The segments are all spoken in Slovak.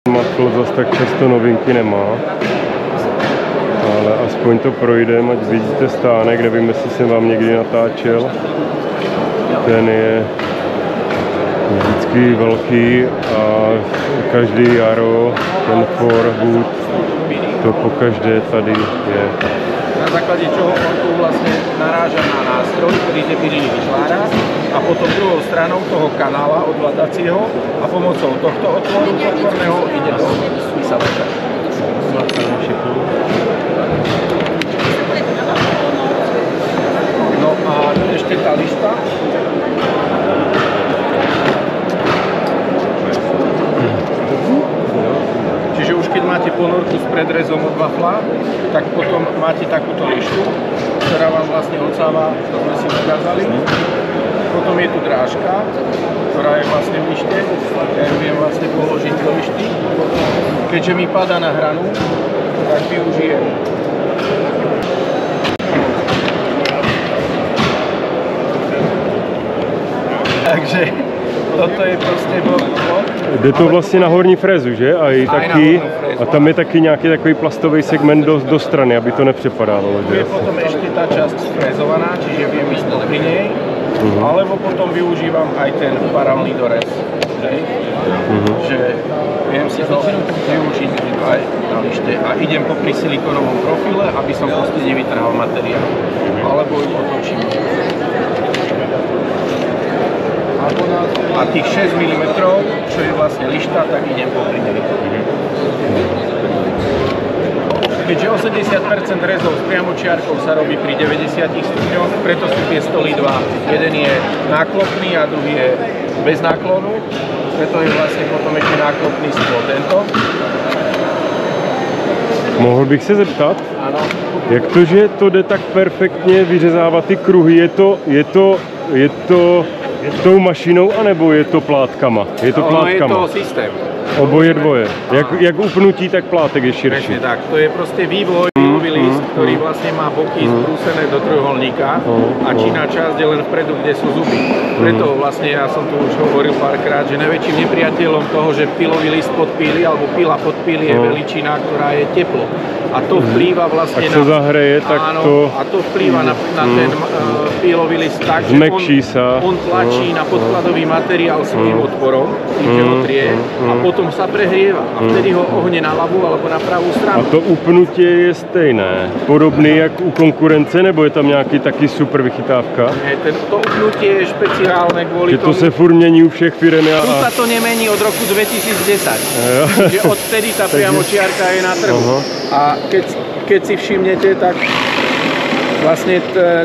Mafl zase tak často novinky nemá, ale aspoň to projdeme, ať vidíte stánek, nevím, jestli jsem vám někdy natáčel. Ten je vždycky velký a každý jaro ten Forwood to pokaždé tady je. Na základe čoho on tu vlastne naráža na nástroj, ktorý tie piliny vytvára a potom druhou stranou toho kanála odvladacieho a pomocou tohto otvoru podporného ide do spísavača. No a ešte tá lišta. Čiže už keď máte ponorku s predrezom od wafla, tak potom máte takúto lištu, ktorá vám vlastne odsáva, to sme si ukázali. Potom je tu drážka, ktorá je vlastne v lište. Ja ju viem vlastne položiť do lišty. Keďže mi padá na hranu, tak využijem. Takže toto je prostě Jde to vlastně na horní frézu, že? A i taky, a tam je taky nějaký takový plastový segment do strany, aby to nepřepadávalo. Tu je potom ešte tá časť sfrézovaná, čiže viem ísť pri nej, alebo potom využívam aj ten paralelný dorez. Že viem si to využiť aj na lište a idem popri silikonovom profile, aby som proste nevytrhal materiál. Alebo ju otočím. A tých 6 mm, čo je vlastne lišta, tak idem popri nej. Keďže 80% rezov s priamočiarkou sa robí pri 90 stupňoch, preto sú tie stoly dva. Jeden je náklopný a druhý je bez náklonu. Preto je vlastne potom ešte náklopný stôl tento. Mohl bych se zeptat, ano. Jak to, že to jde tak perfektně vyřezávat ty kruhy, je to tou mašinou, anebo je to plátkama? Je to plátkama? Je to systém. Oboje dvoje. Jak upnutí, tak plátek je širší. Presne tak. To je proste vývoj, pilový list, ktorý vlastne má boky zbrúsené do trojuholníka a činná časť je len vpredu, kde sú zuby. Preto vlastne ja som tu už hovoril párkrát, že najväčším nepriateľom toho, že pilový list podpíli alebo pila podpíli je veličina, ktorá je teplo. A to vplýva vlastne na... Ak sa zahreje, tak áno, to... A to vplýva na ten pilový list tak, že on tlačí na podkladový materiál svojím odporom, že ho trie a potom sa prehrieva a vtedy ho ohne na ľavú alebo na pravú stranu. A to upnutie je stejné? Podobný jak u konkurence, nebo je tam nějaký taky super vychytávka? Nie, to upnutie je špeciálne kvôli tomu... To se furt mení u všech firem a... Tu sa to nemení od roku 2010. Že odtedy tá priamočiarka je na trhu. A keď si všimnete, tak vlastne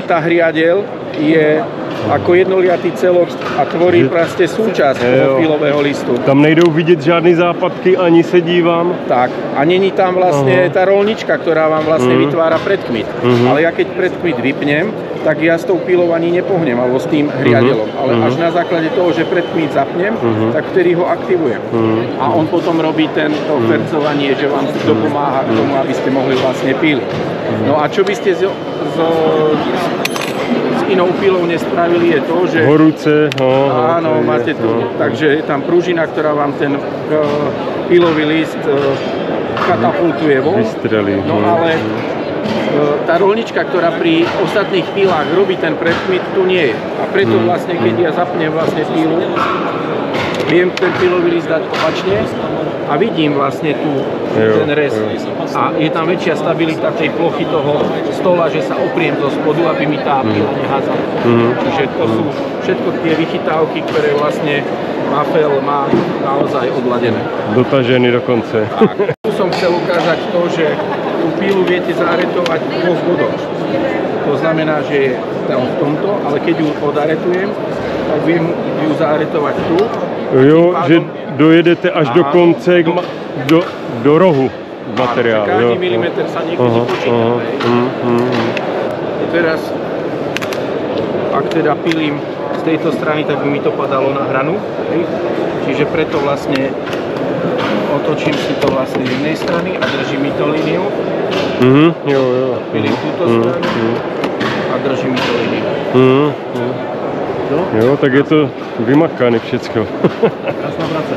tá hriadeľ je ako jednoliatý celok a tvorí proste súčasť toho pilového listu. Tam nejdou vidět žádný západky, ani se dívám. Tak, a není tam vlastne tá rolnička, ktorá vám vlastne vytvára predkmit. Ale ja keď predkmit vypnem, tak ja s tou pilou ani nepohnem, alebo s tým hriadeľom. Ale až na základe toho, že predkmit zapnem, tak vtedy ho aktivujem. A on potom robí to fercovanie, že vám dopomáha k tomu, aby ste mohli vlastne píliť. No a čo by ste s inou pilou nespravili je to, že... Horúce, áno, máte tu. Takže je tam pružina, ktorá vám ten pilový list katapultuje von. Vystrelí. No ale tá rolnička, ktorá pri ostatných pílách robí ten predkmit, tu nie je. A preto vlastne, keď ja zapnem vlastne pílu, viem ten pilový list dať opačne a vidím vlastne tu ten rez. A je tam väčšia stabilita tej plochy toho stola, že sa opriem zo spodu, aby mi tá píla nehádzala. Čiže to sú všetko tie vychytávky, ktoré vlastne Mafel má naozaj odladené. Dotažený dokonce. Tak. Tu som chcel ukázať to, že tú pílu viete zaaretovať v dvoch bodoch. To znamená, že je v tomto, ale keď ju odaretujem, tak viem ju zaaretovať tu. Jo, že dojedete až do konce, do rohu materiálu. Každý milimeter sa niekedy počíta. Teraz, ak teda pilím z tejto strany, tak by mi to padalo na hranu. Čiže preto vlastne otočím si to vlastne z jednej strany a držím mi to líniu. Pilím túto stranu a držím mi to líniu. Jo, tak je to vymakané všecko. Krásna práce.